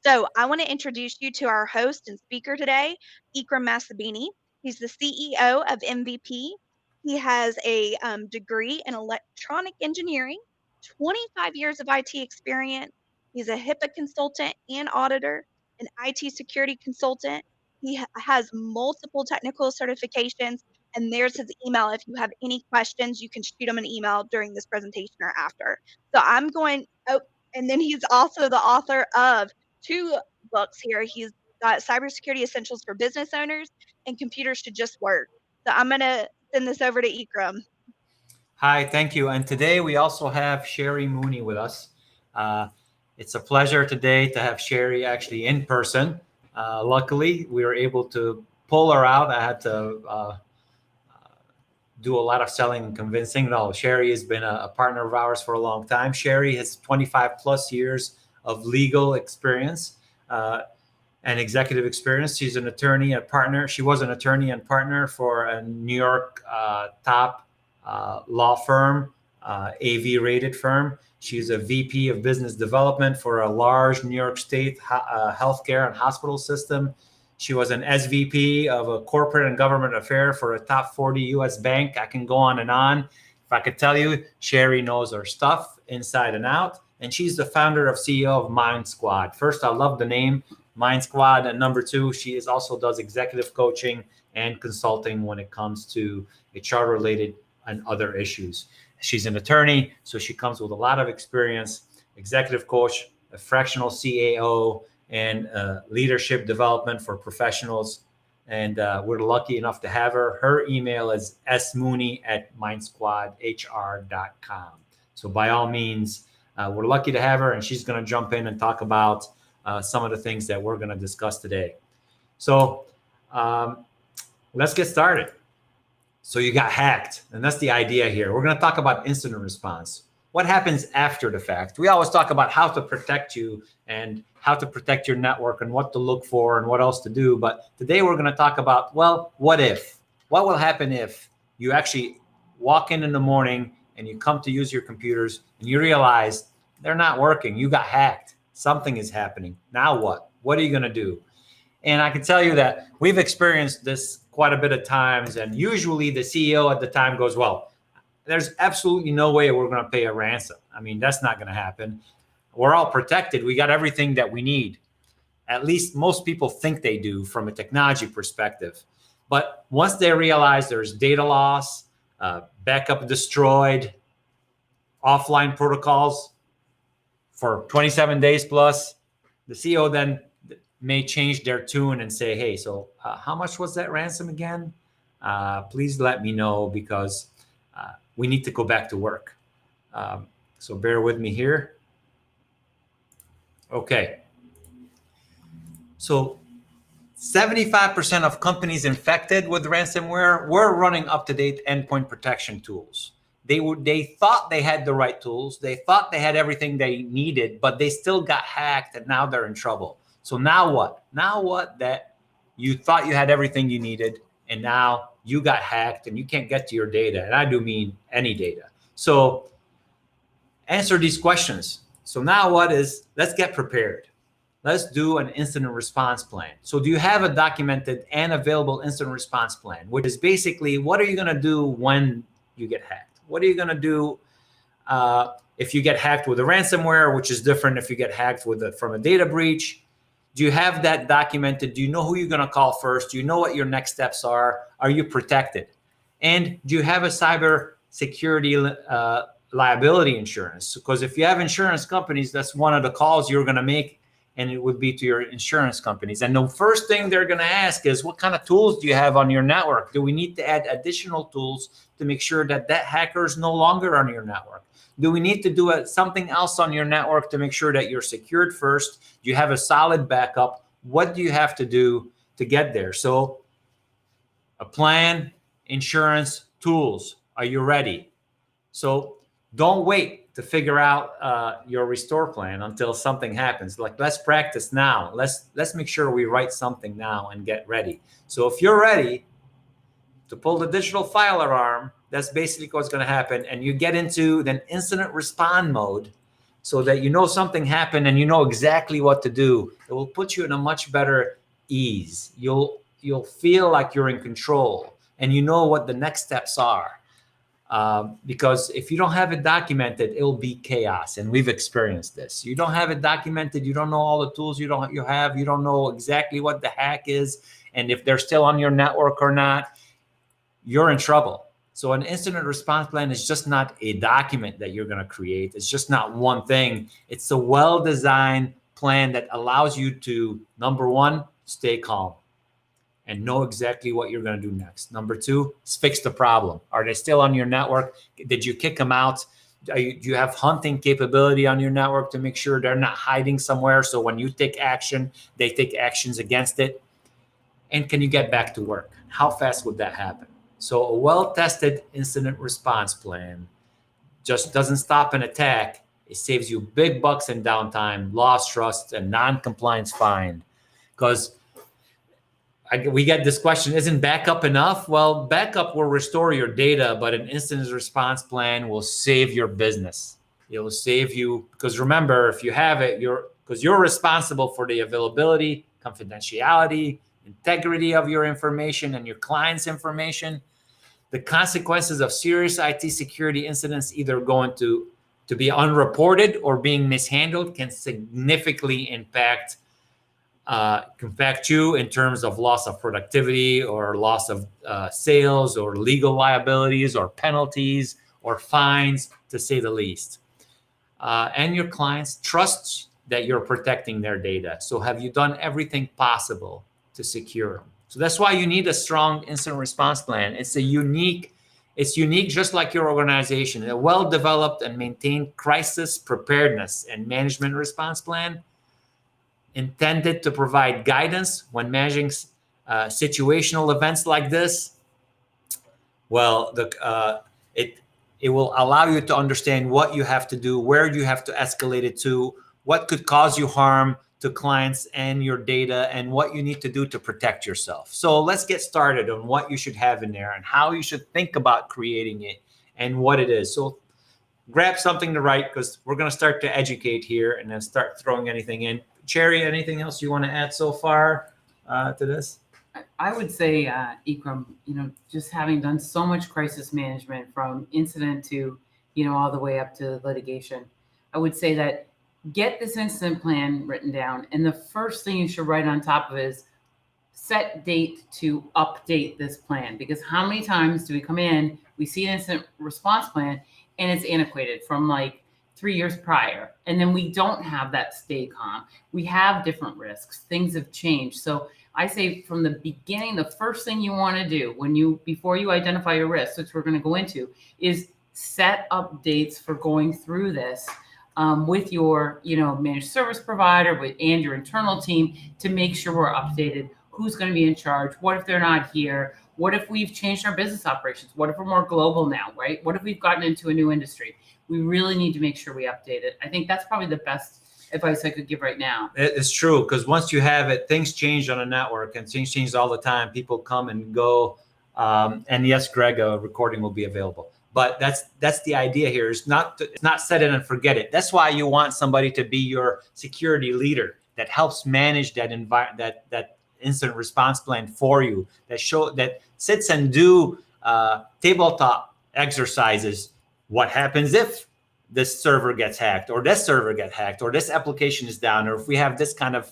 So I want to introduce you to our host and speaker today, Ikram Masabini. He's the CEO of MVP. He has a degree in electronic engineering, 25 years of IT experience. He's a HIPAA consultant and auditor, an IT security consultant. He has multiple technical certifications, and there's his email. If you have any questions, you can shoot him an email during this presentation or after. So I'm going, oh, and then he's also the author of two books here. He's got Cybersecurity Essentials for Business Owners and Computers Should Just Work. So I'm going to send this over to Ikram. Hi, thank you. And today we also have Sherry Mooney with us. It's a pleasure today to have Sherry actually in person. Luckily, we were able to pull her out. I had to do a lot of selling and convincing. No, Sherry has been a partner of ours for a long time. Sherry has 25 plus years of legal experience and executive experience. She's an attorney and partner. She was an attorney and partner for a New York top law firm, AV rated firm. She's a VP of business development for a large New York State healthcare and hospital system. She was an SVP of a corporate and government affair for a top 40 US bank. I can go on and on. If I could tell you, Sherry knows her stuff inside and out. And she's the founder of CEO of Mind Squad. First, I love the name Mind Squad. And number two, she also does executive coaching and consulting when it comes to HR related and other issues. She's an attorney, so she comes with a lot of experience, executive coach, a fractional CAO, and leadership development for professionals. And we're lucky enough to have her. Her email is smooney@mindsquadhr.com. So by all means, we're lucky to have her, and she's going to jump in and talk about some of the things that we're going to discuss today. So let's get started. So you got hacked, and that's the idea here. We're going to talk about incident response. What happens after the fact? We always talk about how to protect you and how to protect your network and what to look for and what else to do. But today we're going to talk about, well, what if? What will happen if you actually walk in the morning and you come to use your computers and you realize they're not working? You got hacked. Something is happening. Now what? What are you going to do? And I can tell you that we've experienced this quite a bit of times. And usually the CEO at the time goes, well, there's absolutely no way we're going to pay a ransom. I mean, that's not going to happen. We're all protected. We got everything that we need. At least most people think they do from a technology perspective. But once they realize there's data loss, backup destroyed, offline protocols for 27 days plus, the CEO then may change their tune and say, hey, so how much was that ransom again? Please let me know because we need to go back to work. So bear with me here. Okay. So 75% of companies infected with ransomware were running up-to-date endpoint protection tools. They thought they had the right tools. They thought they had everything they needed, but they still got hacked and now they're in trouble. So now what? Now what that you thought you had everything you needed and now you got hacked and you can't get to your data. And I do mean any data. So answer these questions. So now what is, let's get prepared. Let's do an incident response plan. So do you have a documented and available incident response plan, which is basically what are you going to do when you get hacked? What are you going to do if you get hacked with a ransomware, which is different if you get hacked from a data breach? Do you have that documented? Do you know who you're going to call first? Do you know what your next steps are? Are you protected? And do you have a cyber security liability insurance? Because if you have insurance companies, that's one of the calls you're going to make, and it would be to your insurance companies. And the first thing they're going to ask is, what kind of tools do you have on your network? Do we need to add additional tools to make sure that that hacker is no longer on your network? Do we need to do something else on your network to make sure that you're secured first? Do you have a solid backup? What do you have to do to get there? So a plan, insurance, tools. Are you ready? So don't wait to figure out your restore plan until something happens. Like, let's practice now. Let's make sure we write something now and get ready. So if you're ready to pull the digital file alarm, that's basically what's going to happen. And you get into the incident respond mode. so that you know something happened and you know exactly what to do. It will put you in a much better ease. You'll feel like you're in control and you know what the next steps are. Because if you don't have it documented, it'll be chaos, and we've experienced this. You don't have it documented, you don't know all the tools you don't know exactly what the hack is, and if they're still on your network or not, you're in trouble. So an incident response plan is just not a document that you're going to create. It's just not one thing. It's a well-designed plan that allows you to, number one, stay calm and know exactly what you're going to do next. Number two is fix the problem. Are they still on your network? Did you kick them out? Do you have hunting capability on your network to make sure they're not hiding somewhere? So when you take action, they take actions against it. And can you get back to work? How fast would that happen? So a well-tested incident response plan just doesn't stop an attack. It saves you big bucks in downtime, lost trust, and non-compliance fine. Because we get this question, isn't backup enough? Well, backup will restore your data, but an incident response plan will save your business. It will save you, because remember, if you have it, you're responsible for the availability, confidentiality, integrity of your information and your client's information. The consequences of serious IT security incidents, either going to be unreported or being mishandled, can significantly impact you in terms of loss of productivity or loss of sales or legal liabilities or penalties or fines, to say the least. And your clients trust that you're protecting their data. So have you done everything possible to secure them? So that's why you need a strong incident response plan. It's unique, just like your organization. A well-developed and maintained crisis preparedness and management response plan intended to provide guidance when managing situational events like this. Well, it will allow you to understand what you have to do, where you have to escalate it to, what could cause you harm to clients and your data, and what you need to do to protect yourself. So let's get started on what you should have in there and how you should think about creating it and what it is. So grab something to write, because we're going to start to educate here and then start throwing anything in. Cherry, anything else you want to add so far to this? I would say, Ikram, just having done so much crisis management from incident to, all the way up to litigation, I would say that get this incident plan written down. And the first thing you should write on top of it is set date to update this plan. Because how many times do we come in, we see an incident response plan, and it's antiquated from like 3 years prior. And then we don't have that stay calm. We have different risks. Things have changed. So I say from the beginning, the first thing you want to do before you identify your risks, which we're going to go into, is set up dates for going through this with your, managed service provider and your internal team to make sure we're updated. Who's going to be in charge? What if they're not here? What if we've changed our business operations? What if we're more global now, right? What if we've gotten into a new industry? We really need to make sure we update it. I think that's probably the best advice I could give right now. It's true, because once you have it, things change on a network, and things change all the time. People come and go. And yes, Greg, a recording will be available. But that's the idea here. It's not set it and forget it. That's why you want somebody to be your security leader that helps manage that that incident response plan for you, that sits and do tabletop exercises. What happens if this server gets hacked, or this server gets hacked, or this application is down, or if we have this kind of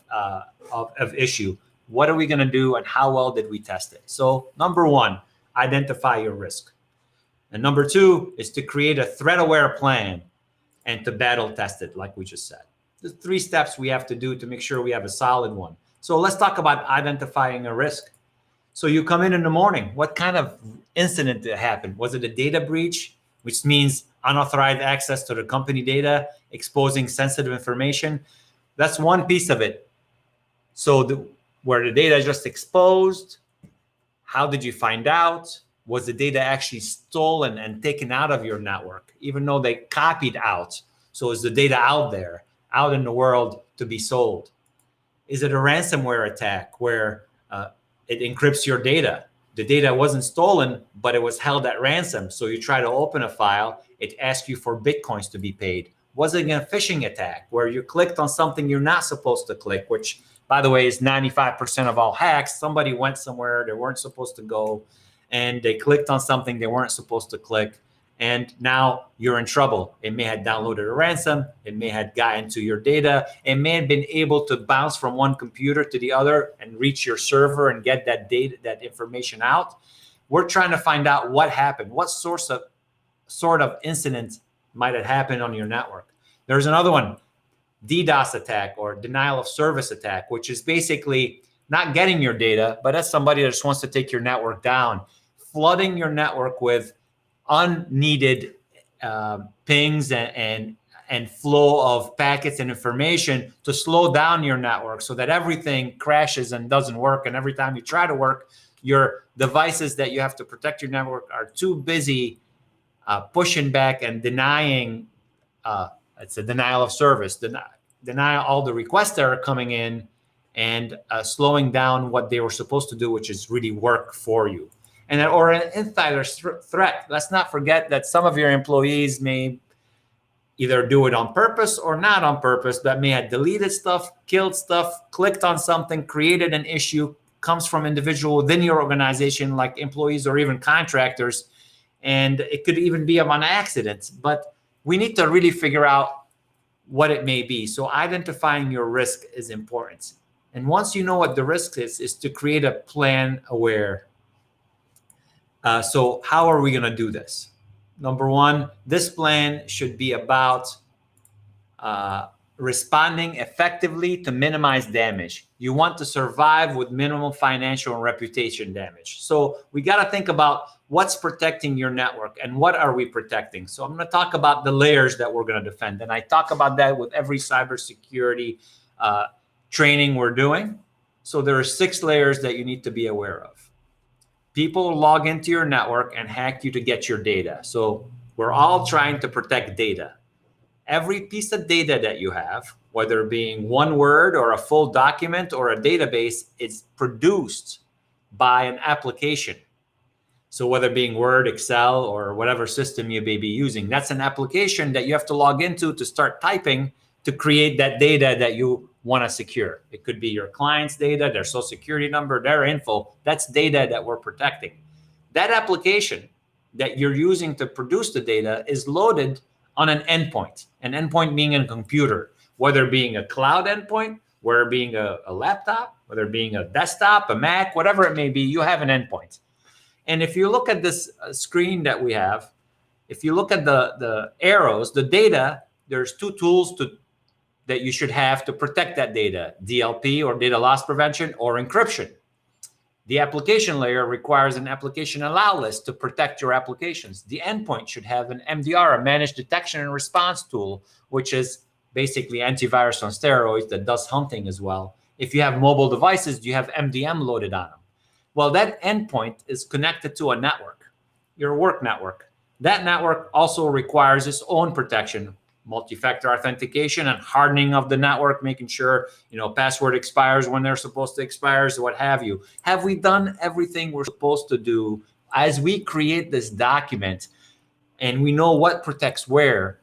issue? What are we going to do, and how well did we test it? So number one, identify your risk. And number two is to create a threat-aware plan and to battle test it, like we just said. There's 3 steps we have to do to make sure we have a solid one. So let's talk about identifying a risk. So you come in the morning. What kind of incident did happen? Was it a data breach, which means unauthorized access to the company data, exposing sensitive information? That's one piece of it. So where the data is just exposed, how did you find out? Was the data actually stolen and taken out of your network, even though they copied out? So is the data out there, out in the world to be sold? Is it a ransomware attack where it encrypts your data? The data wasn't stolen, but it was held at ransom. So you try to open a file, it asks you for Bitcoins to be paid. Was it a phishing attack where you clicked on something you're not supposed to click, which, by the way, is 95% of all hacks? Somebody went somewhere they weren't supposed to go, and they clicked on something they weren't supposed to click, and now you're in trouble. It may have downloaded a ransom. It may have got into your data. It may have been able to bounce from one computer to the other and reach your server and get that data, that information out. We're trying to find out what happened, what sort of incident might have happened on your network. There's another one, DDoS attack, or denial of service attack, which is basically not getting your data, but as somebody that just wants to take your network down, flooding your network with unneeded pings and flow of packets and information to slow down your network so that everything crashes and doesn't work. And every time you try to work, your devices that you have to protect your network are too busy pushing back and denying. It's a denial of service, deny all the requests that are coming in, and slowing down what they were supposed to do, which is really work for you. And or an insider threat. Let's not forget that some of your employees may either do it on purpose or not on purpose, but may have deleted stuff, killed stuff, clicked on something, created an issue, comes from individual within your organization, like employees or even contractors. And it could even be on accident. But we need to really figure out what it may be. So identifying your risk is important. And once you know what the risk is to create a plan aware. So how are we going to do this? Number one, this plan should be about responding effectively to minimize damage. You want to survive with minimal financial and reputation damage. So we got to think about what's protecting your network and what are we protecting. So I'm going to talk about the layers that we're going to defend. And I talk about that with every cybersecurity training we're doing. So there are 6 layers that you need to be aware of. People log into your network and hack you to get your data. So we're all trying to protect data. Every piece of data that you have, whether being one word or a full document or a database, is produced by an application. So whether being Word, Excel, or whatever system you may be using, that's an application that you have to log into to start typing to create that data that you want to secure. It could be your client's data, their social security number, their info. That's data that we're protecting. That application that you're using to produce the data is loaded on an endpoint being a computer, whether being a cloud endpoint, whether being a laptop, whether being a desktop, a Mac, whatever it may be, you have an endpoint. And if you look at this screen that we have, if you look at the arrows, the data, there's 2 tools that you should have to protect that data, DLP, or data loss prevention, or encryption. The application layer requires an application allow list to protect your applications. The endpoint should have an MDR, a managed detection and response tool, which is basically antivirus on steroids that does hunting as well. If you have mobile devices, you have MDM loaded on them. Well, that endpoint is connected to a network, your work network. That network also requires its own protection, multi-factor authentication and hardening of the network, making sure, password expires when they're supposed to expire, so what have you. Have we done everything we're supposed to do as we create this document and we know what protects where?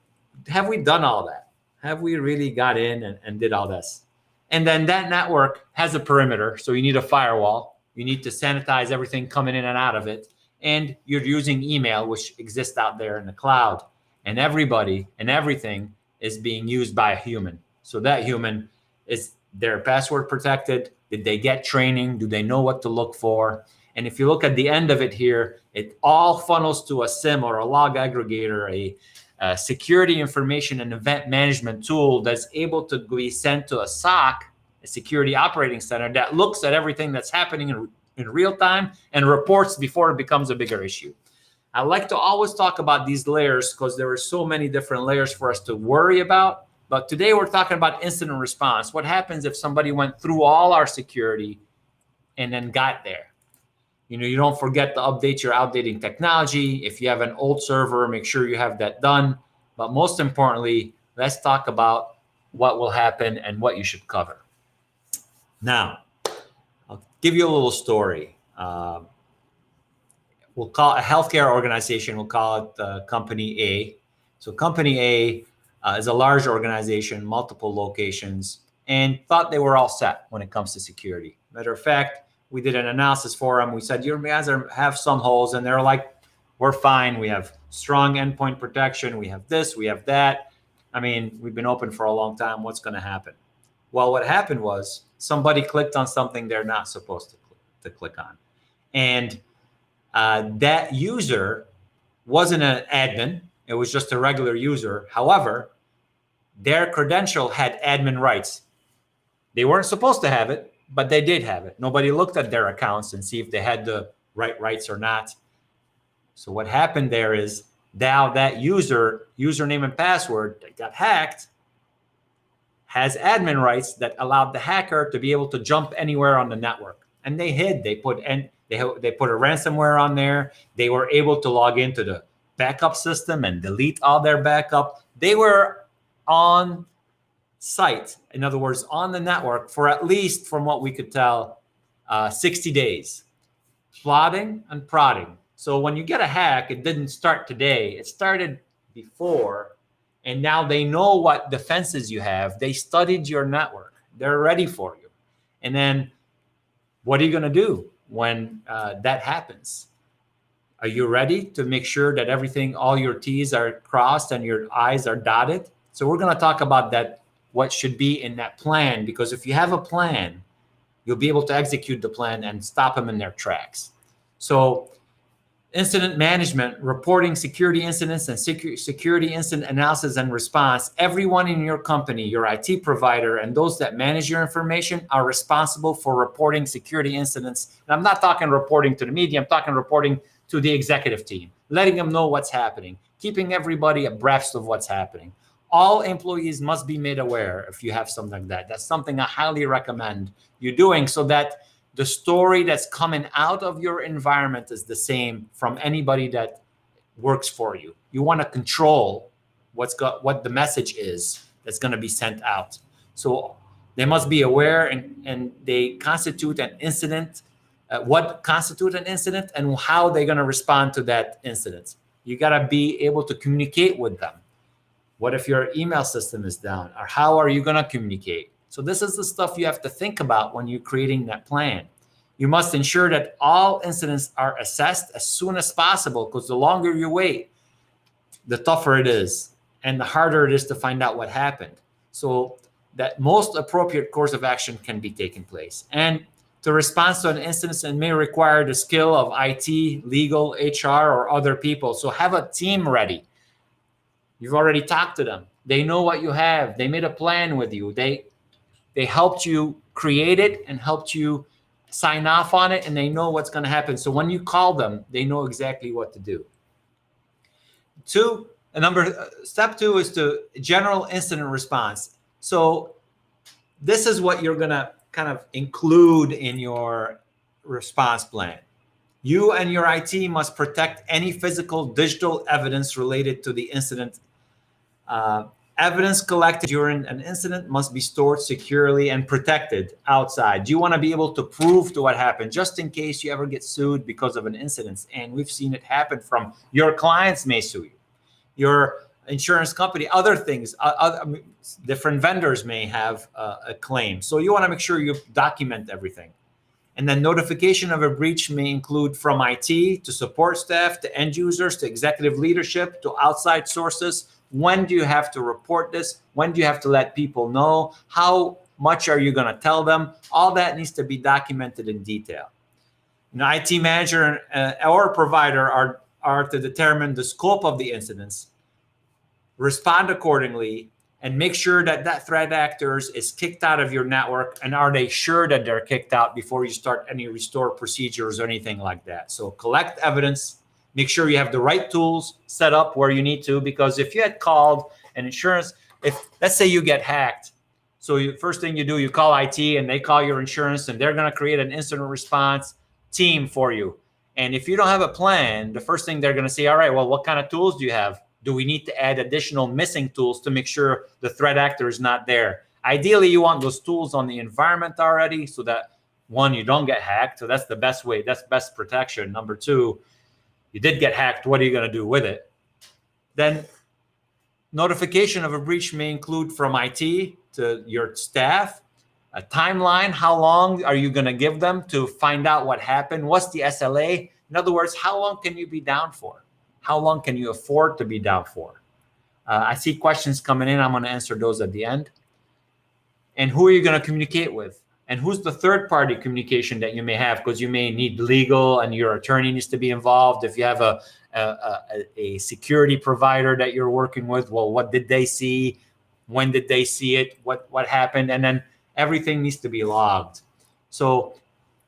Have we done all that? Have we really got in and did all this? And then that network has a perimeter, so you need a firewall. You need to sanitize everything coming in and out of it. And you're using email, which exists out there in the cloud. And everybody and everything is being used by a human. So that human, is their password protected? Did they get training? Do they know what to look for? And if you look at the end of it here, it all funnels to a SIM or a log aggregator, a security information and event management tool that's able to be sent to a SOC, a security operating center, that looks at everything that's happening in real time and reports before it becomes a bigger issue. I like to always talk about these layers because there are so many different layers for us to worry about. But today we're talking about incident response. What happens if somebody went through all our security and then got there? You don't forget to update your outdated technology. If you have an old server, make sure you have that done. But most importantly, let's talk about what will happen and what you should cover. Now, I'll give you a little story. We'll call a healthcare organization, we'll call it Company A. So Company A is a large organization, multiple locations, and thought they were all set when it comes to security. Matter of fact, we did an analysis for them. We said, you guys have some holes, and they're like, we're fine. We have strong endpoint protection. We have this, we have that. I mean, we've been open for a long time. What's going to happen? Well, what happened was somebody clicked on something they're not supposed to click on. And that user wasn't an admin. It was just a regular user. However, their credential had admin rights. They weren't supposed to have it, but they did have it. Nobody looked at their accounts and see if they had the right rights or not. So what happened there is now that username and password that got hacked has admin rights that allowed the hacker to be able to jump anywhere on the network. And they hid. They put a ransomware on there. They were able to log into the backup system and delete all their backup. They were on site, in other words, on the network for at least, from what we could tell, 60 days, plotting and prodding. So when you get a hack, it didn't start today. It started before, and now they know what defenses you have. They studied your network. They're ready for you. And then what are you going to do when that happens? Are you ready to make sure that everything, all your T's are crossed and your I's are dotted? So we're going to talk about that, what should be in that plan, because if you have a plan, you'll be able to execute the plan and stop them in their tracks. So incident management, reporting security incidents and security incident analysis and response. Everyone in your company, your IT provider, and those that manage your information are responsible for reporting security incidents. And I'm not talking reporting to the media, I'm talking reporting to the executive team, letting them know what's happening, keeping everybody abreast of what's happening. All employees must be made aware if you have something like that. That's something I highly recommend you doing, so that the story that's coming out of your environment is the same from anybody that works for you. You want to control what the message is that's going to be sent out. So they must be aware, and they constitute an incident, what constitute an incident and how they're going to respond to that incident. You got to be able to communicate with them. What if your email system is down, or how are you going to communicate? So this is the stuff you have to think about when you're creating that plan. You must ensure that all incidents are assessed as soon as possible, because the longer you wait, the tougher it is and the harder it is to find out what happened. So that most appropriate course of action can be taken place. And to respond to an incident, it may require the skill of IT, legal, HR, or other people. So have a team ready. You've already talked to them. They know what you have. They made a plan with you. They helped you create it and helped you sign off on it, and they know what's going to happen. So when you call them, they know exactly what to do. Step two is to general incident response. So this is what you're going to kind of include in your response plan. You and your IT must protect any physical, digital evidence related to the incident. Evidence collected during an incident must be stored securely and protected outside. You want to be able to prove to what happened, just in case you ever get sued because of an incident. And we've seen it happen. From your clients may sue you, your insurance company, other things, different vendors may have a claim. So you want to make sure you document everything. And then notification of a breach may include from IT to support staff, to end users, to executive leadership, to outside sources. When do you have to report this? When do you have to let people know? How much are you going to tell them? All that needs to be documented in detail. An IT manager or provider are to determine the scope of the incidents, respond accordingly, and make sure that threat actors is kicked out of your network. And are they sure that they're kicked out before you start any restore procedures or anything like that? So collect evidence. Make sure you have the right tools set up where you need to, because if you had called an insurance, if let's say you get hacked, so first thing you do, you call IT and they call your insurance, and they're going to create an incident response team for you. And if you don't have a plan, the first thing they're going to say, all right, well, what kind of tools do you have? Do we need to add additional missing tools to make sure the threat actor is not there? Ideally, you want those tools on the environment already, so that one, you don't get hacked. So that's the best way. That's best protection. Number two, you did get hacked. What are you going to do with it? Then Notification of a breach may include from IT to your staff, a timeline. How long are you going to give them to find out what happened? What's the SLA? In other words, how long can you be down for? How long can you afford to be down for? I see questions coming in. I'm going to answer those at the end. And who are you going to communicate with? And who's the third party communication that you may have? Because you may need legal and your attorney needs to be involved. If you have a security provider that you're working with, well, what did they see? When did they see it? What happened? And then everything needs to be logged. So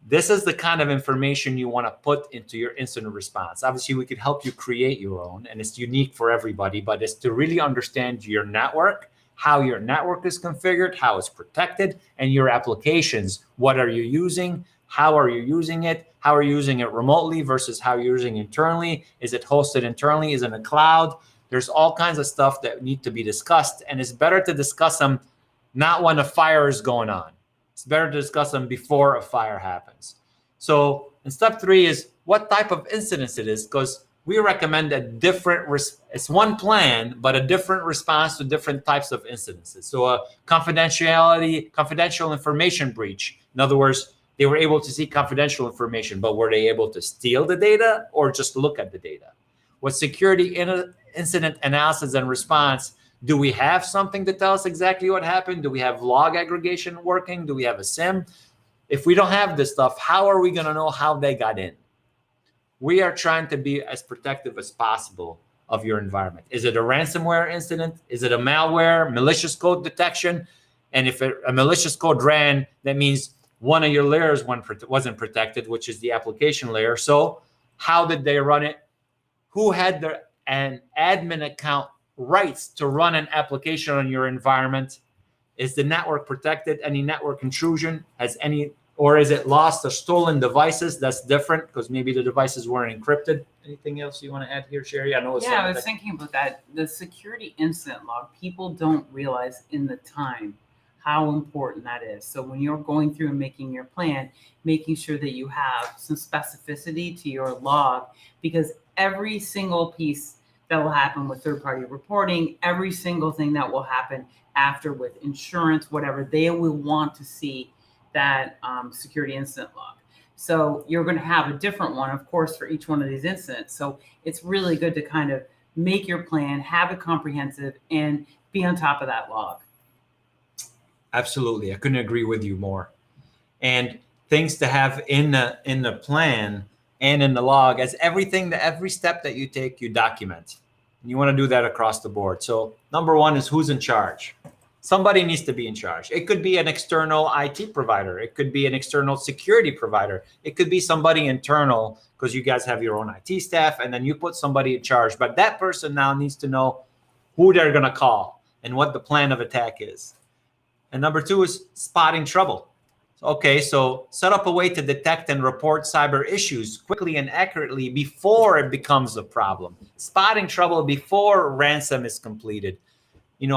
this is the kind of information you want to put into your incident response. Obviously, we could help you create your own, and it's unique for everybody, but it's to really understand your network, how your network is configured, how it's protected, and your applications. What are you using? How are you using it? How are you using it remotely versus how you're using it internally? Is it hosted internally? Is it in a cloud? There's all kinds of stuff that need to be discussed, and it's better to discuss them not when a fire is going on. It's better to discuss them before a fire happens. So, and step 3 is what type of incidents it is, because we recommend a different, it's one plan, but a different response to different types of incidences. So a confidential information breach. In other words, they were able to see confidential information, but were they able to steal the data or just look at the data? With security incident analysis and response, do we have something to tell us exactly what happened? Do we have log aggregation working? Do we have a SIM? If we don't have this stuff, how are we going to know how they got in? We are trying to be as protective as possible of your environment. Is it a ransomware incident? Is it a malware, malicious code detection? And if a malicious code ran, that means one of your layers wasn't protected, which is the application layer. So how did they run it? Who had an admin account rights to run an application on your environment? Is the network protected? Any network intrusion? Or is it lost or stolen devices? That's different because maybe the devices weren't encrypted. Anything else you want to add here, Sherry? I know. I was thinking about that. The security incident log, people don't realize in the time how important that is. So when you're going through and making your plan, making sure that you have some specificity to your log, because every single piece that will happen with third-party reporting, every single thing that will happen after with insurance, whatever, they will want to see that security incident log. So you're going to have a different one, of course, for each one of these incidents. So it's really good to kind of make your plan, have it comprehensive, and be on top of that log. Absolutely. I couldn't agree with you more. And things to have in the plan and in the log, as every step that you take, you document. And you want to do that across the board. So number 1 is who's in charge. Somebody needs to be in charge. It could be an external IT provider. It could be an external security provider. It could be somebody internal because you guys have your own IT staff and then you put somebody in charge. But that person now needs to know who they're going to call and what the plan of attack is. And number 2 is spotting trouble. Okay, so set up a way to detect and report cyber issues quickly and accurately before it becomes a problem. Spotting trouble before ransom is completed.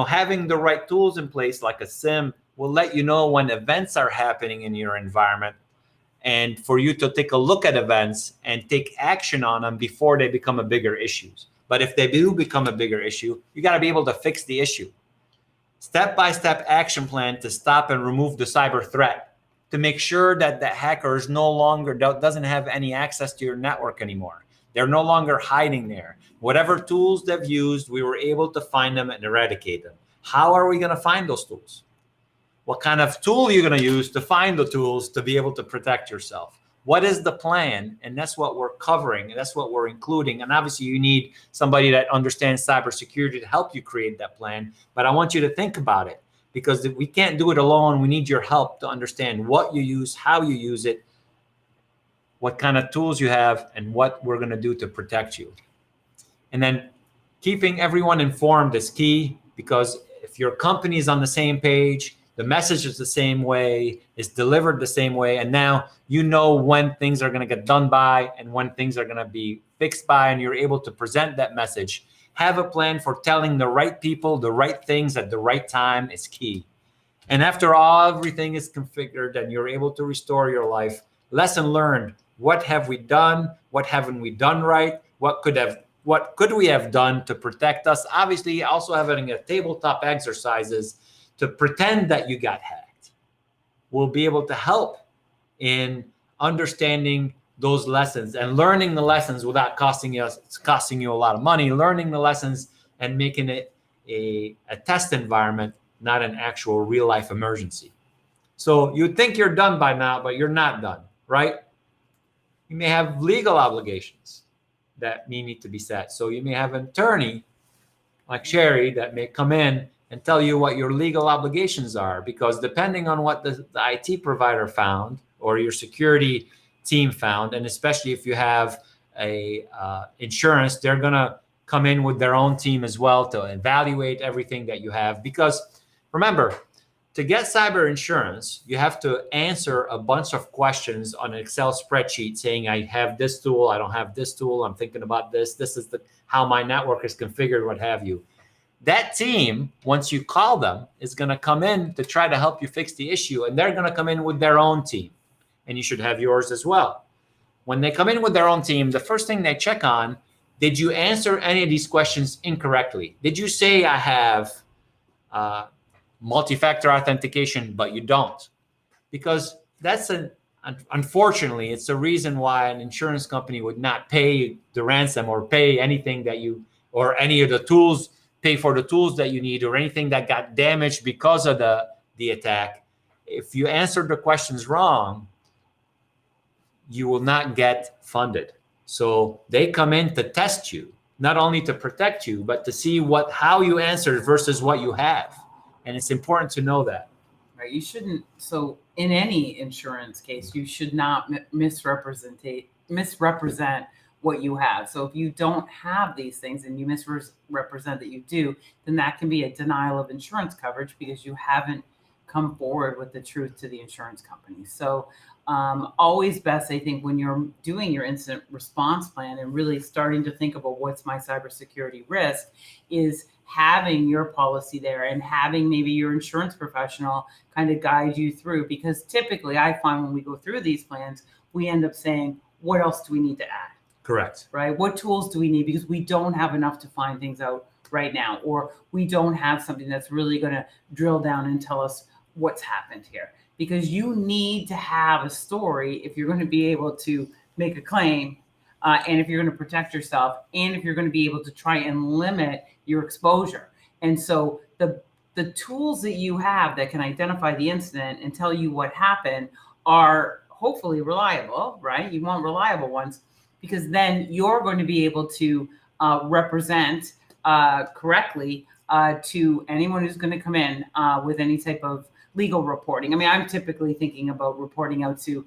Having the right tools in place like a SIM will let you know when events are happening in your environment and for you to take a look at events and take action on them before they become a bigger issue. But if they do become a bigger issue, you got to be able to fix the issue. Step-by-step action plan to stop and remove the cyber threat, to make sure that the hacker is no longer doesn't have any access to your network anymore. They're no longer hiding there. Whatever tools they've used, we were able to find them and eradicate them. How are we going to find those tools? What kind of tool are you going to use to find the tools to be able to protect yourself? What is the plan? And that's what we're covering. And that's what we're including. And obviously you need somebody that understands cybersecurity to help you create that plan. But I want you to think about it because we can't do it alone. We need your help to understand what you use, how you use it, what kind of tools you have, and what we're going to do to protect you. And then keeping everyone informed is key because if your company is on the same page, the message is the same way, it's delivered the same way, and now you know when things are going to get done by and when things are going to be fixed by, and you're able to present that message. Have a plan for telling the right people the right things at the right time is key. And after everything is configured and you're able to restore your life, lesson learned. What have we done? What haven't we done right? What could have what could we have done to protect us? Obviously, also having a tabletop exercises to pretend that you got hacked will be able to help in understanding those lessons and learning the lessons without costing you a lot of money, learning the lessons and making it a test environment, not an actual real life emergency. So you'd think you're done by now, but you're not done, right? You may have legal obligations that may need to be set. So you may have an attorney like Sherry that may come in and tell you what your legal obligations are, because depending on what the IT provider found or your security team found, and especially if you have a insurance, they're going to come in with their own team as well to evaluate everything that you have. Because remember, to get cyber insurance, you have to answer a bunch of questions on an Excel spreadsheet saying, I have this tool, I don't have this tool, I'm thinking about this, this is how my network is configured, what have you. That team, once you call them, is going to come in to try to help you fix the issue, and they're going to come in with their own team, and you should have yours as well. When they come in with their own team, the first thing they check on, did you answer any of these questions incorrectly? Did you say I have multi-factor authentication, but you don't? Because that's unfortunately, it's a reason why an insurance company would not pay the ransom or pay anything that you, or any of the tools, pay for the tools that you need or anything that got damaged because of the attack. If you answered the questions wrong, you will not get funded. So they come in to test you, not only to protect you, but to see how you answered versus what you have. And it's important to know that. Right. You shouldn't. So in any insurance case, you should not misrepresent what you have. So if you don't have these things and you misrepresent that you do, then that can be a denial of insurance coverage because you haven't come forward with the truth to the insurance company. So always best, I think, when you're doing your incident response plan and really starting to think about what's my cybersecurity risk, is having your policy there and having maybe your insurance professional kind of guide you through. Because typically I find when we go through these plans, we end up saying, what else do we need to add? Correct. Right? What tools do we need? Because we don't have enough to find things out right now, or we don't have something that's really going to drill down and tell us what's happened here. Because you need to have a story if you're going to be able to make a claim, and if you're going to protect yourself, and if you're going to be able to try and limit your exposure. And so the tools that you have that can identify the incident and tell you what happened are hopefully reliable, right? You want reliable ones, because then you're going to be able to represent correctly to anyone who's going to come in with any type of legal reporting. I mean, I'm typically thinking about reporting out to,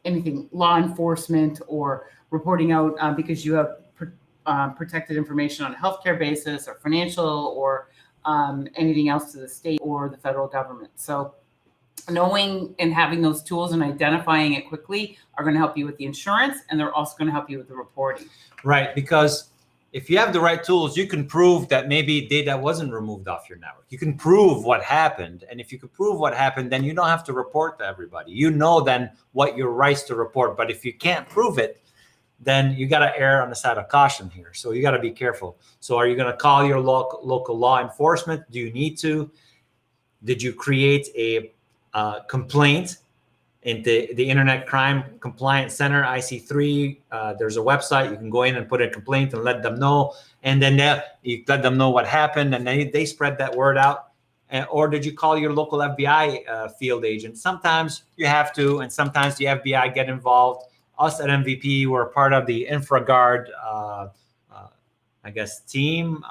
anything law enforcement, or reporting out because you have protected information on a healthcare basis or financial or anything else to the state or the federal government. So knowing and having those tools and identifying it quickly are going to help you with the insurance, and they're also going to help you with the reporting. Right, because if you have the right tools, you can prove that maybe data wasn't removed off your network. You can prove what happened. And if you can prove what happened, then you don't have to report to everybody. You know then what your rights to report. But if you can't prove it, then you got to err on the side of caution here. So you got to be careful. So are you going to call your local law enforcement? Do you need to? Did you create a complaint into the Internet Crime Compliance Center, IC3? There's a website. You can go in and put a complaint and let them know. And then you let them know what happened, and they spread that word out. Or did you call your local FBI field agent? Sometimes you have to, and sometimes the FBI get involved. Us at MVP, we're part of the InfraGard, team,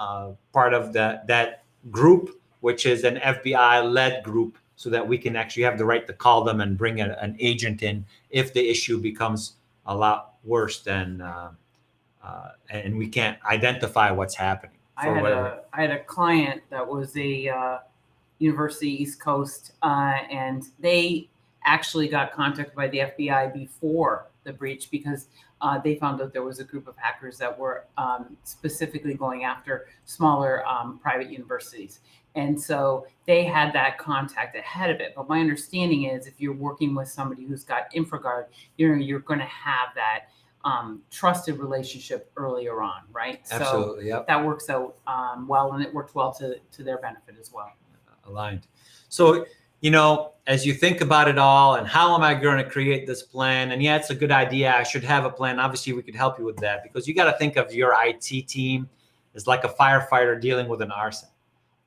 part of that group, which is an FBI-led group, so that we can actually have the right to call them and bring an agent in if the issue becomes a lot worse than, and we can't identify what's happening. I had a client that was a University East Coast, and they actually got contacted by the FBI before the breach because they found out there was a group of hackers that were specifically going after smaller private universities. And so they had that contact ahead of it. But my understanding is if you're working with somebody who's got InfraGard, you're going to have that trusted relationship earlier on, right? Absolutely, So yep. that works out well, and it worked well to their benefit as well. Aligned. So, as you think about it all and how am I going to create this plan? And yeah, it's a good idea. I should have a plan. Obviously, we could help you with that, because you got to think of your IT team as like a firefighter dealing with an arson.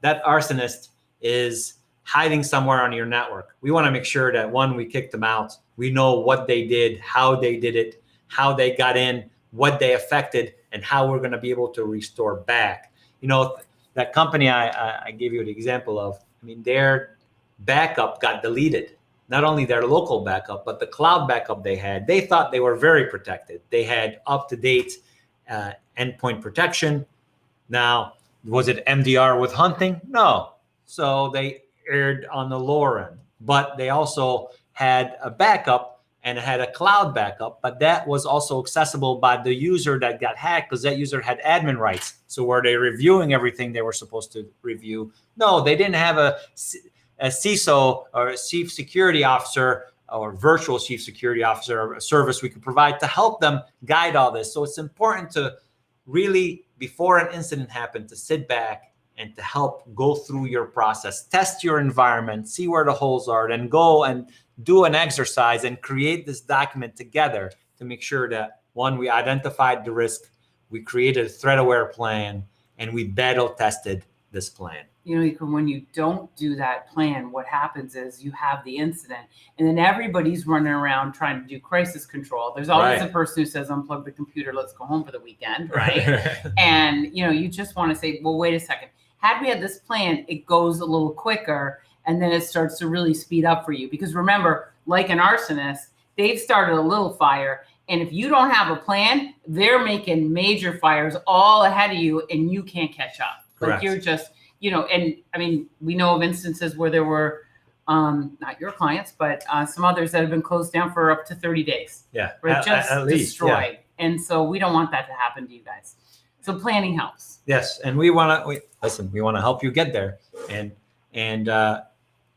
That arsonist is hiding somewhere on your network. We want to make sure that, one, we kick them out. We know what they did, how they did it, how they got in, what they affected, and how we're going to be able to restore back. That company I gave you the example of, their backup got deleted. Not only their local backup, but the cloud backup they had. They thought they were very protected. They had up-to-date endpoint protection. Now, was it MDR with hunting? No. So they erred on the lower end. But they also had a backup and had a cloud backup, but that was also accessible by the user that got hacked, because that user had admin rights. So were they reviewing everything they were supposed to review? No, they didn't have a CISO or a chief security officer or virtual chief security officer, or a service we could provide to help them guide all this. So it's important to really, before an incident happened, to sit back and to help go through your process, test your environment, see where the holes are, then go and do an exercise and create this document together to make sure that, one, we identified the risk, we created a threat-aware plan, and we battle tested this plan. When you don't do that plan, what happens is you have the incident, and then everybody's running around trying to do crisis control. There's always a person who says, unplug the computer, let's go home for the weekend, right? And, you just want to say, well, wait a second. Had we had this plan, it goes a little quicker, and then it starts to really speed up for you. Because remember, like an arsonist, they've started a little fire, and if you don't have a plan, they're making major fires all ahead of you, and you can't catch up. Correct. Like you're just, and we know of instances where there were, not your clients, but some others that have been closed down for up to 30 days. Yeah, Where it just at least, destroyed. yeah. And so we don't want that to happen to you guys. So planning helps. Yes, and we want to help you get there, and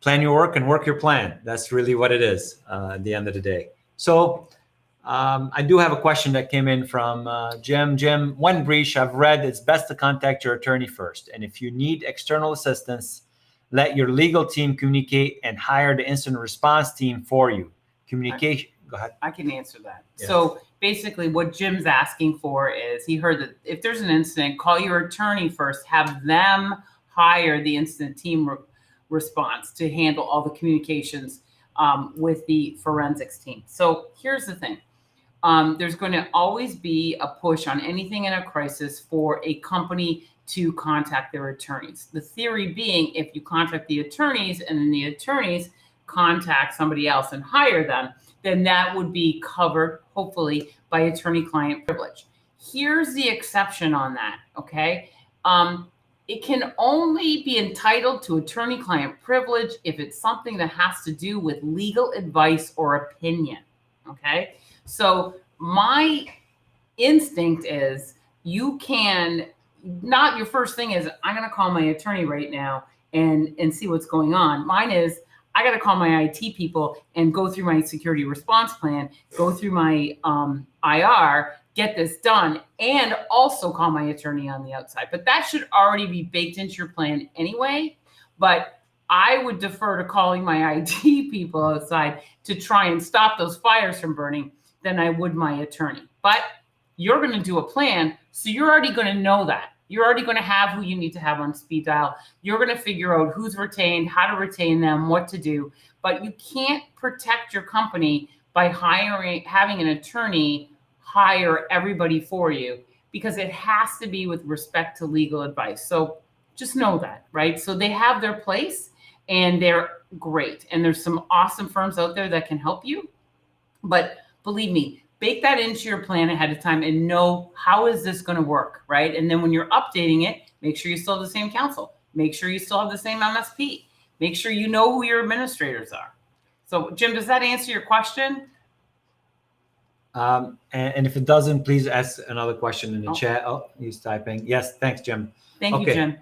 plan your work and work your plan. That's really what it is at the end of the day. So I do have a question that came in from Jim. Jim, when breach, I've read it's best to contact your attorney first, and if you need external assistance, let your legal team communicate and hire the incident response team for you. Communication. Go ahead. I can answer that. Yeah. So basically what Jim's asking for is, he heard that if there's an incident, call your attorney first, have them hire the incident team response to handle all the communications with the forensics team. So here's the thing. There's going to always be a push on anything in a crisis for a company to contact their attorneys. The theory being, if you contact the attorneys and then the attorneys contact somebody else and hire them, then that would be covered, hopefully, by attorney-client privilege. Here's the exception on that, okay? It can only be entitled to attorney-client privilege if it's something that has to do with legal advice or opinion, okay? So my instinct is, you can, not your first thing is, I'm going to call my attorney right now and see what's going on. Mine is, I got to call my IT people and go through my security response plan, go through my IR, get this done, and also call my attorney on the outside. But that should already be baked into your plan anyway. But I would defer to calling my IT people outside to try and stop those fires from burning than I would my attorney. But you're going to do a plan, so you're already going to know that. You're already going to have who you need to have on speed dial. You're going to figure out who's retained, how to retain them, what to do. But you can't protect your company by having an attorney hire everybody for you, because it has to be with respect to legal advice. So just know that, right? So they have their place and they're great. And there's some awesome firms out there that can help you. But believe me, bake that into your plan ahead of time and know, how is this going to work, right? And then when you're updating it, make sure you still have the same counsel. Make sure you still have the same MSP. Make sure you know who your administrators are. So, Jim, does that answer your question? And if it doesn't, please ask another question in the chat. Oh, he's typing. Yes, thanks, Jim. Thank you, Jim.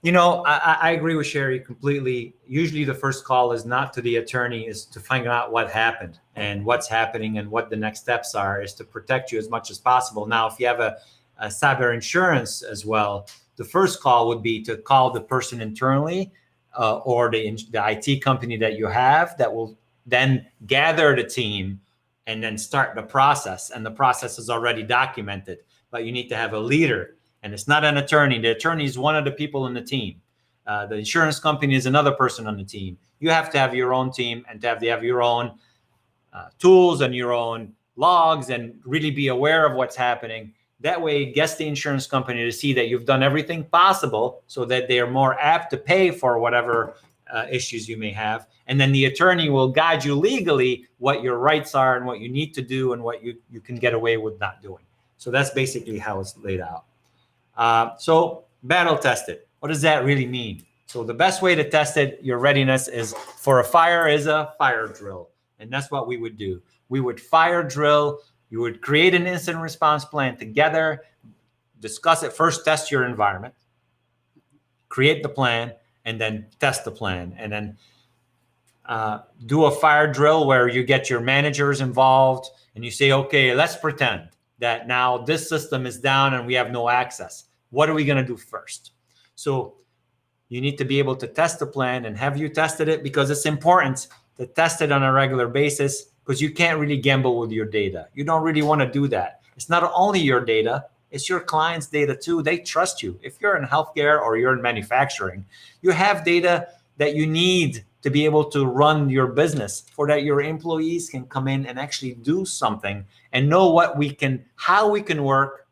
I agree with Sherry completely. Usually the first call is not to the attorney, is to find out what happened and what's happening and what the next steps are, is to protect you as much as possible. Now, if you have a cyber insurance as well, the first call would be to call the person internally or the IT company that you have that will then gather the team and then start the process. And the process is already documented, but you need to have a leader. And it's not an attorney. The attorney is one of the people in the team. The insurance company is another person on the team. You have to have your own team and to have your own tools and your own logs and really be aware of what's happening. That way, it gets the insurance company to see that you've done everything possible so that they are more apt to pay for whatever issues you may have. And then the attorney will guide you legally what your rights are and what you need to do and what you can get away with not doing. So that's basically how it's laid out. So battle tested. What does that really mean? So the best way to test it, your readiness, is for a fire is a fire drill. And that's what we would do. We would fire drill. You would create an incident response plan together, discuss it. First, test your environment, create the plan, and then test the plan. And then do a fire drill where you get your managers involved and you say, okay, let's pretend that now this system is down and we have no access. What are we going to do first? So you need to be able to test the plan. And have you tested it? Because it's important to test it on a regular basis, because you can't really gamble with your data. You don't really want to do that. It's not only your data, it's your client's data too. They trust you. If you're in healthcare or you're in manufacturing, you have data that you need to be able to run your business, for that your employees can come in and actually do something and know how we can work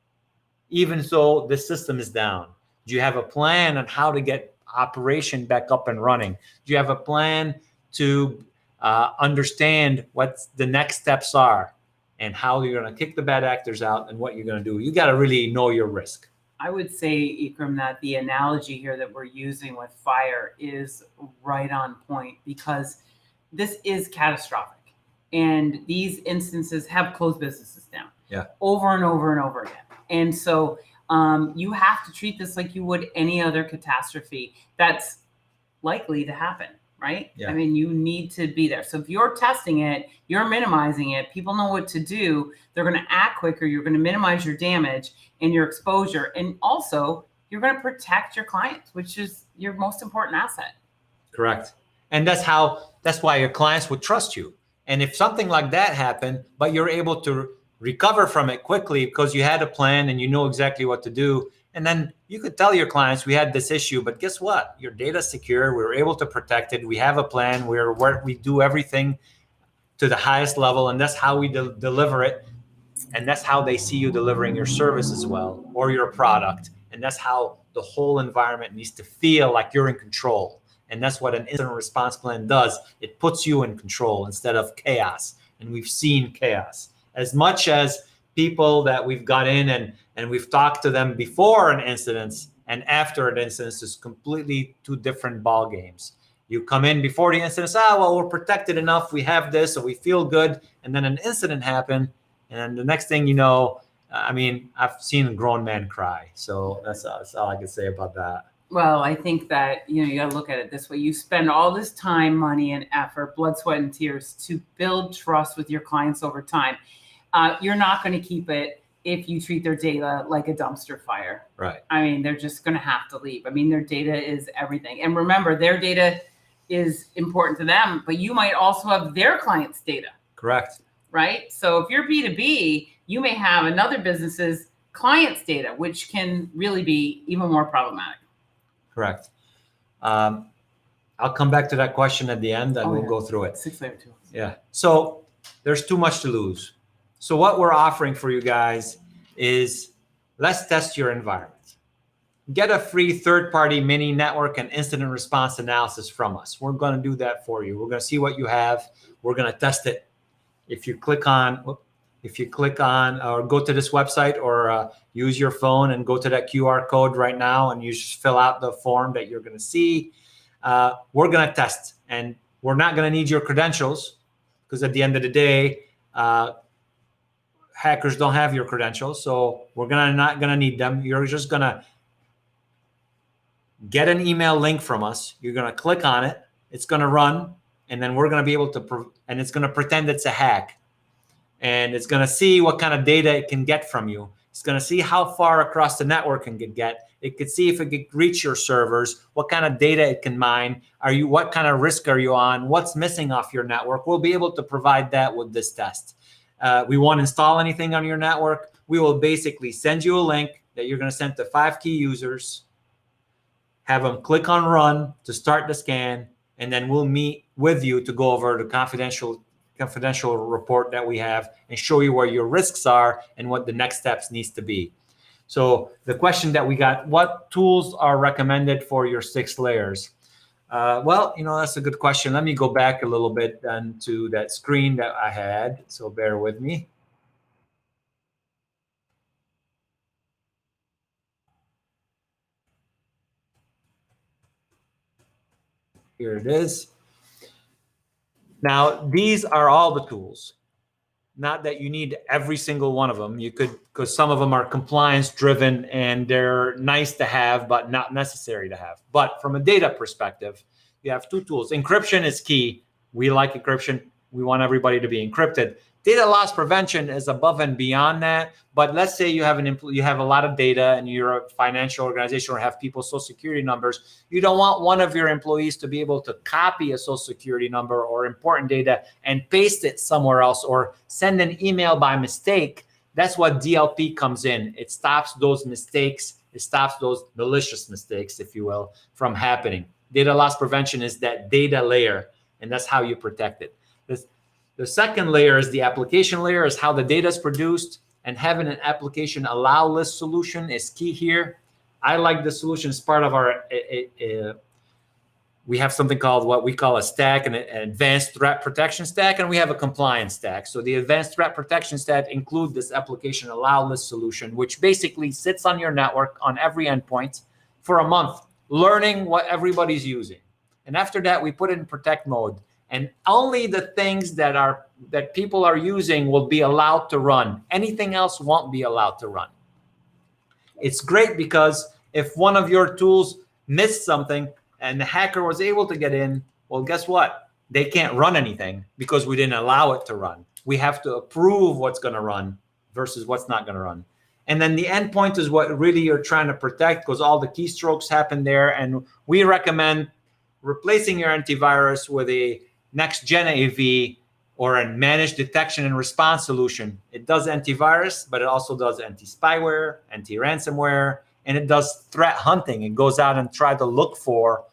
even though the system is down. Do you have a plan on how to get operation back up and running? Do you have a plan to understand what the next steps are and how you're going to kick the bad actors out and what you're going to do? You got to really know your risk. I would say, Ikram, that the analogy here that we're using with fire is right on point, because this is catastrophic. And these instances have closed businesses down over and over and over again. And so you have to treat this like you would any other catastrophe that's likely to happen, right? Yeah. I mean, you need to be there. So if you're testing it, you're minimizing it, people know what to do, they're going to act quicker, you're going to minimize your damage and your exposure. And also, you're going to protect your clients, which is your most important asset. Correct. And that's why your clients would trust you. And if something like that happened, but you're able to recover from it quickly because you had a plan and you know exactly what to do, and then you could tell your clients, we had this issue, but guess what? Your data's secure. We were able to protect it. We have a plan. We do everything to the highest level, and that's how we deliver it. And that's how they see you delivering your service as well, or your product. And that's how the whole environment needs to feel like you're in control. And that's what an incident response plan does. It puts you in control instead of chaos. And we've seen chaos. As much as people that we've got in and we've talked to them before an incident and after an incident, is completely two different ball games. You come in before the incident, well, we're protected enough, we have this, so we feel good. And then an incident happened, and the next thing you know, I've seen a grown man cry. So that's all I can say about that. Well, I think that, you got to look at it this way. You spend all this time, money, and effort, blood, sweat, and tears to build trust with your clients over time. You're not going to keep it if you treat their data like a dumpster fire. Right. I mean, they're just going to have to leave. I mean, their data is everything. And remember, their data is important to them, but you might also have their clients' data. Correct. Right? So if you're B2B, you may have another business's clients' data, which can really be even more problematic. Correct. I'll come back to that question at the end, and we'll go through it. 6-layer tools. Yeah. So there's too much to lose. So what we're offering for you guys is, let's test your environment. Get a free third-party mini network and incident response analysis from us. We're going to do that for you. We're going to see what you have. We're going to test it. If you click on or go to this website, or use your phone and go to that QR code right now, and you just fill out the form that you're going to see. We're going to test, and we're not going to need your credentials, because at the end of the day, hackers don't have your credentials. So we're not going to need them. You're just going to get an email link from us. You're going to click on it. It's going to run, and then we're going to be able to, and it's going to pretend it's a hack. And it's going to see what kind of data it can get from you. It's going to see how far across the network it can get. It could see if it could reach your servers, what kind of data it can mine. What kind of risk are you on? What's missing off your network? We'll be able to provide that with this test. We won't install anything on your network. We will basically send you a link that you're going to send to 5 key users, have them click on run to start the scan, and then we'll meet with you to go over the confidential report that we have and show you where your risks are and what the next steps needs to be. So the question that we got, what tools are recommended for your 6 layers? Well, that's a good question. Let me go back a little bit then to that screen that I had. So bear with me. Here it is. Now, these are all the tools. Not that you need every single one of them. You could, because some of them are compliance driven and they're nice to have, but not necessary to have. But from a data perspective, you have 2 tools. Encryption is key. We like encryption. We want everybody to be encrypted. Data loss prevention is above and beyond that. But let's say you have a lot of data and you're a financial organization or have people's social security numbers. You don't want one of your employees to be able to copy a social security number or important data and paste it somewhere else or send an email by mistake. That's what DLP comes in. It stops those mistakes. It stops those malicious mistakes, if you will, from happening. Data loss prevention is that data layer, and that's how you protect it. The second layer is the application layer, is how the data is produced, and having an application allow list solution is key here. I like the solution as part of our, we have something called what we call a stack, an advanced threat protection stack, and we have a compliance stack. So the advanced threat protection stack include this application allow list solution, which basically sits on your network on every endpoint for a month, learning what everybody's using. And after that, we put it in protect mode. And only the things that people are using will be allowed to run. Anything else won't be allowed to run. It's great because if one of your tools missed something and the hacker was able to get in, well, guess what? They can't run anything because we didn't allow it to run. We have to approve what's going to run versus what's not going to run. And then the endpoint is what really you're trying to protect because all the keystrokes happen there. And we recommend replacing your antivirus with a next-gen AV or a managed detection and response solution. It does antivirus, but it also does anti-spyware, anti-ransomware, and it does threat hunting. It goes out and try to look for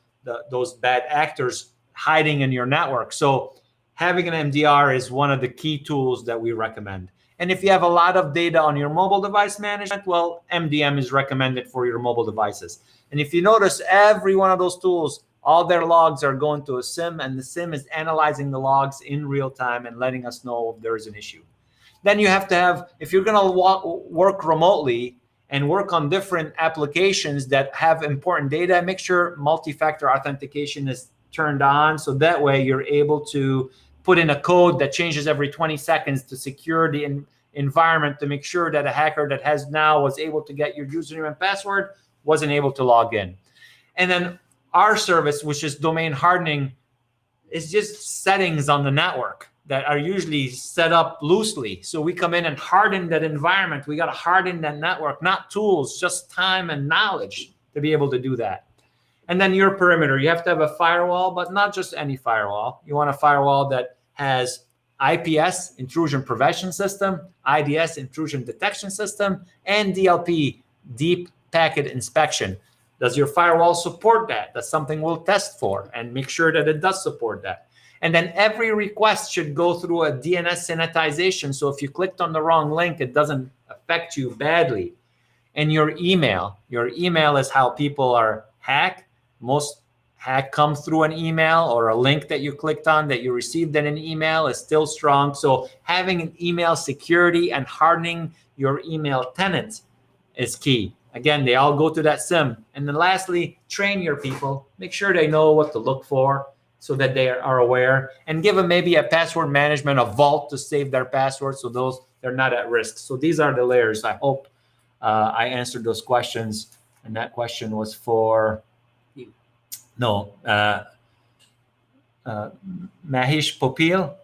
those bad actors hiding in your network. So having an MDR is one of the key tools that we recommend. And if you have a lot of data on your mobile device management, well, MDM is recommended for your mobile devices. And if you notice, every one of those tools, all their logs are going to a SIM, and the SIM is analyzing the logs in real time and letting us know if there is an issue. Then you have to have, if you're going to work remotely and work on different applications that have important data, make sure multi-factor authentication is turned on. So that way you're able to put in a code that changes every 20 seconds to secure the environment to make sure that a hacker that was able to get your username and password wasn't able to log in. And then our service, which is domain hardening, is just settings on the network that are usually set up loosely. So we come in and harden that environment. We got to harden that network, not tools, just time and knowledge to be able to do that. And then your perimeter, you have to have a firewall, but not just any firewall. You want a firewall that has IPS, intrusion prevention system, IDS, intrusion detection system, and DLP, deep packet inspection. Does your firewall support that? That's something we'll test for and make sure that it does support that. And then every request should go through a DNS sanitization. So if you clicked on the wrong link, it doesn't affect you badly. And your email is how people are hacked. Most hack comes through an email or a link that you clicked on that you received in an email is still strong. So having an email security and hardening your email tenant is key. Again, they all go to that SIM. And then lastly, train your people. Make sure they know what to look for so that they are aware. And give them maybe a password management, a vault to save their passwords so they're not at risk. So these are the layers. I hope I answered those questions. And that question was for No, Mahesh Popil.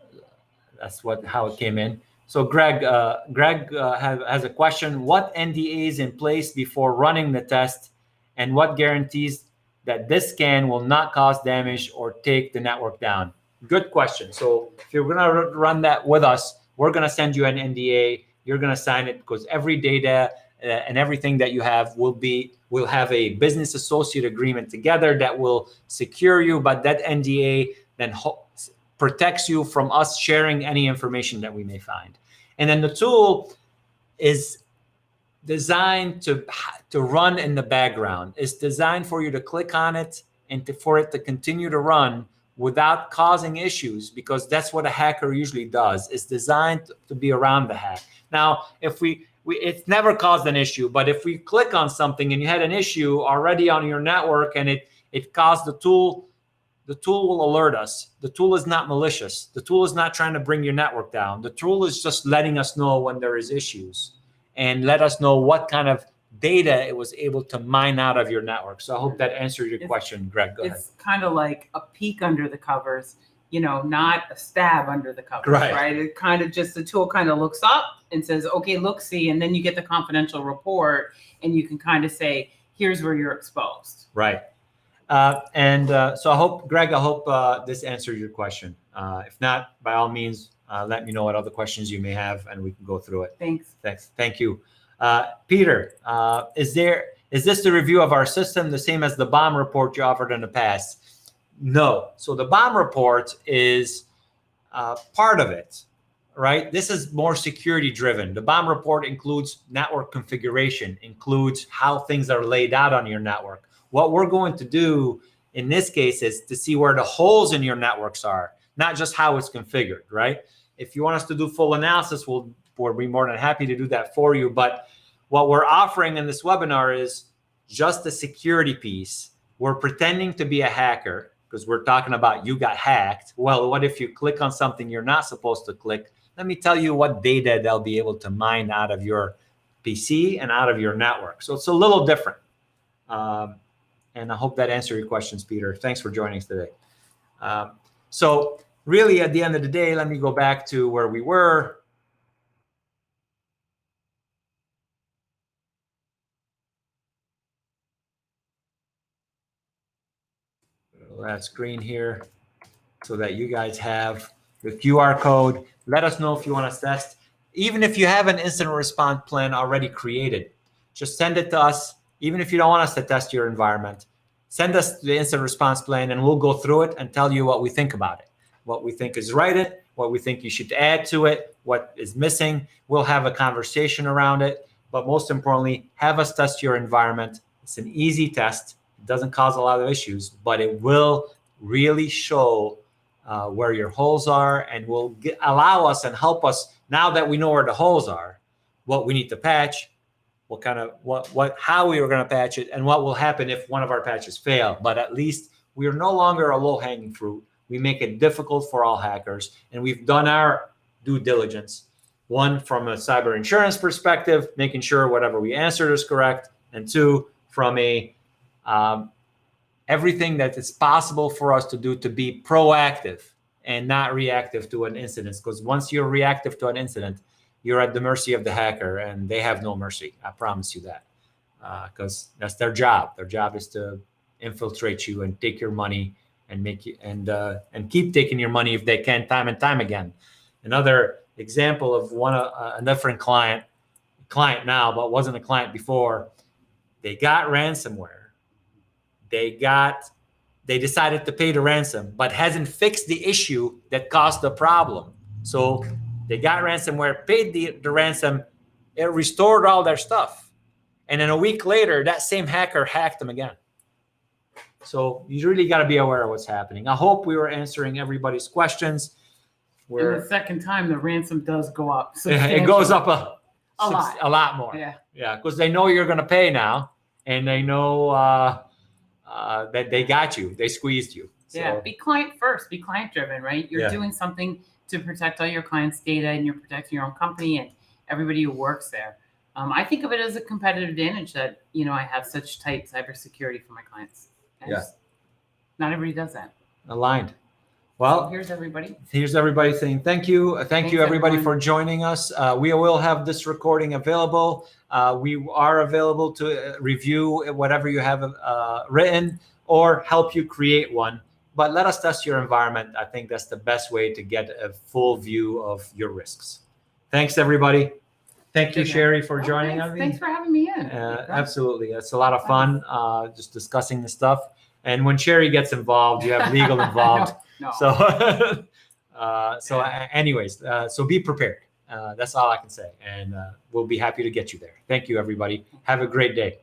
That's how it came in. So Greg has a question. What NDA is in place before running the test, and what guarantees that this scan will not cause damage or take the network down? Good question. So if you're going to run that with us, we're going to send you an NDA. You're going to sign it because every data and everything that you have will have a business associate agreement together that will secure you. But that NDA then protects you from us sharing any information that we may find. And then the tool is designed to run in the background. It's designed for you to click on it and for it to continue to run without causing issues, because that's what a hacker usually does. It's designed to be around the hack. Now, if it's never caused an issue, but if we click on something and you had an issue already on your network and it caused the tool will alert us. The tool is not malicious. The tool is not trying to bring your network down. The tool is just letting us know when there is issues and let us know what kind of data it was able to mine out of your network. So I hope that answered your question, Greg. Go ahead. It's kind of like a peek under the covers, not a stab under the covers, right? It kind of just, the tool kind of looks up and says, okay, look, see, and then you get the confidential report and you can kind of say, here's where you're exposed. Right. So I hope, Greg, this answered your question. If not, by all means, let me know what other questions you may have and we can go through it. Thanks. Thank you. Peter, is this the review of our system, the same as the bomb report you offered in the past? No. So the bomb report is part of it, right? This is more security driven. The bomb report includes network configuration, includes how things are laid out on your network. What we're going to do in this case is to see where the holes in your networks are, not just how it's configured, right? If you want us to do full analysis, we'll be more than happy to do that for you. But what we're offering in this webinar is just the security piece. We're pretending to be a hacker because we're talking about you got hacked. Well, what if you click on something you're not supposed to click? Let me tell you what data they'll be able to mine out of your PC and out of your network. So it's a little different. And I hope that answered your questions, Peter. Thanks for joining us today. So really, at the end of the day, let me go back to where we were. That screen here so that you guys have the QR code. Let us know if you want to test. Even if you have an incident response plan already created, just send it to us. Even if you don't want us to test your environment, send us the incident response plan and we'll go through it and tell you what we think about it, what we think is right in it, what we think you should add to it, what is missing. We'll have a conversation around it. But most importantly, have us test your environment. It's an easy test. It doesn't cause a lot of issues, but it will really show where your holes are and will allow us and help us, now that we know where the holes are, what we need to patch, how we were going to patch it, and what will happen if one of our patches fail. But at least we are no longer a low-hanging fruit. We make it difficult for all hackers, and we've done our due diligence. One, from a cyber insurance perspective, making sure whatever we answered is correct, and two, from a everything that is possible for us to do to be proactive and not reactive to an incident. Because once you're reactive to an incident, you're at the mercy of the hacker, and they have no mercy. I promise you that, because that's their job. Their job is to infiltrate you and take your money and make you and keep taking your money if they can, time and time again. Another example of a different client now, but wasn't a client before. They got ransomware. They decided to pay the ransom, but hasn't fixed the issue that caused the problem. So they got ransomware, paid the ransom, it restored all their stuff. And then a week later, that same hacker hacked them again. So you really got to be aware of what's happening. I hope we were answering everybody's questions. And the second time, the ransom does go up. It goes up a lot more. Yeah, because they know you're going to pay now, and they know that they got you. They squeezed you. So. Yeah, be client first. Be client driven, right? You're doing something to protect all your clients' data, and you're protecting your own company and everybody who works there. I think of it as a competitive advantage that I have such tight cybersecurity for my clients. Not everybody does that. Aligned. So Well, here's everybody. here's everybody saying thank you. Thank you, Thanks, everybody, everyone. for joining us. We will have this recording available. We are available to review whatever you have written or help you create one. But let us test your environment. I think that's the best way to get a full view of your risks. Thanks, everybody. Thank you, Good night. Sherry, for joining Thanks. us. Thanks for having me in. Absolutely. It's a lot of fun just discussing this stuff. And when Sherry gets involved, you have legal involved. No. So, anyways, so be prepared. That's all I can say. And we'll be happy to get you there. Thank you, everybody. Have a great day.